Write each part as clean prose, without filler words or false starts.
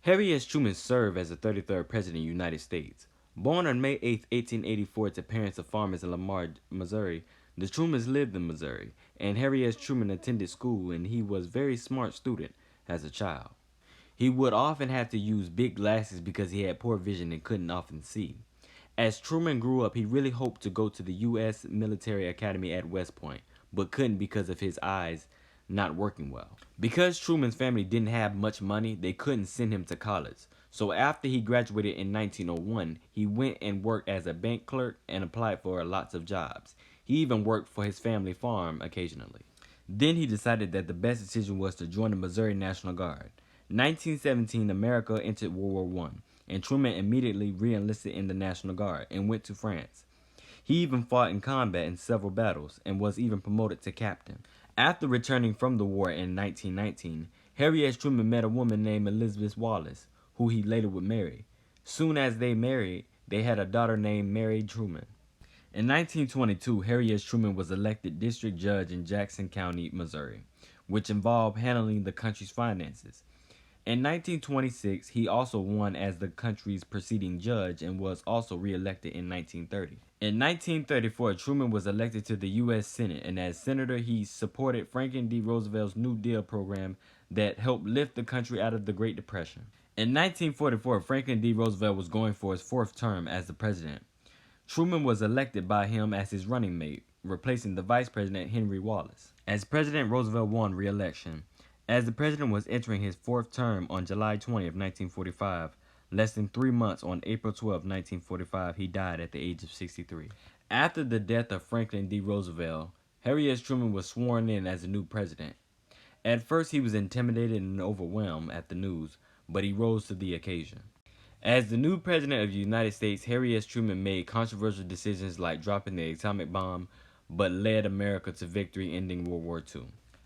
Harry S. Truman served as the 33rd President of the United States. Born on May 8, 1884 to parents of farmers in Lamar, Missouri, the Trumans lived in Missouri, and Harry S. Truman attended school, and he was a very smart student as a child. He would often have to use big glasses because he had poor vision and couldn't often see. As Truman grew up, he really hoped to go to the U.S. Military Academy at West Point, but couldn't because of his eyes not working well. Because Truman's family didn't have much money, they couldn't send him to college. So after he graduated in 1901, he went and worked as a bank clerk and applied for lots of jobs. He even worked for his family farm occasionally. Then he decided that the best decision was to join the Missouri National Guard. 1917, America entered World War I, and Truman immediately re-enlisted in the National Guard and went to France. He even fought in combat in several battles and was even promoted to captain. After returning from the war in 1919, Harry S. Truman met a woman named Elizabeth Wallace, who he later would marry. Soon as they married, they had a daughter named Mary Truman. In 1922, Harry S. Truman was elected district judge in Jackson County, Missouri, which involved handling the country's finances. In 1926, he also won as the country's preceding judge and was also re-elected in 1930. In 1934, Truman was elected to the U.S. Senate, and as senator, he supported Franklin D. Roosevelt's New Deal program that helped lift the country out of the Great Depression. In 1944, Franklin D. Roosevelt was going for his fourth term as the president. Truman was elected by him as his running mate, replacing the vice president Henry Wallace. As president, Roosevelt won re-election. As the president was entering his fourth term on July 20, 1945, less than 3 months on April 12, 1945, he died at the age of 63. After the death of Franklin D. Roosevelt, Harry S. Truman was sworn in as the new president. At first, he was intimidated and overwhelmed at the news, but he rose to the occasion. As the new president of the United States, Harry S. Truman made controversial decisions like dropping the atomic bomb, but led America to victory, ending World War II.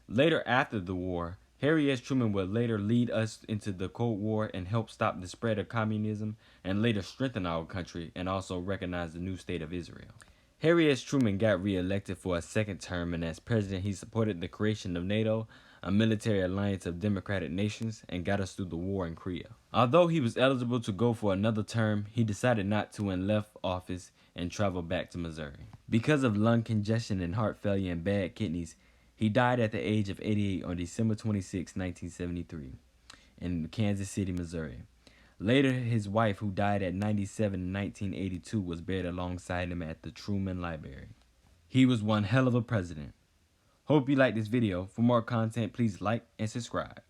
Later, after the war, Harry S. Truman would later lead us into the Cold War and help stop the spread of communism and later strengthen our country and also recognize the new state of Israel. Harry S. Truman got re-elected for a second term, and as president, he supported the creation of NATO, a military alliance of democratic nations, and got us through the war in Korea. Although he was eligible to go for another term, he decided not to and left office and traveled back to Missouri. Because of lung congestion and heart failure and bad kidneys, he died at the age of 88 on December 26, 1973, in Kansas City, Missouri. Later, his wife, who died at 97 in 1982, was buried alongside him at the Truman Library. He was one hell of a president. Hope you liked this video. For more content, please like and subscribe.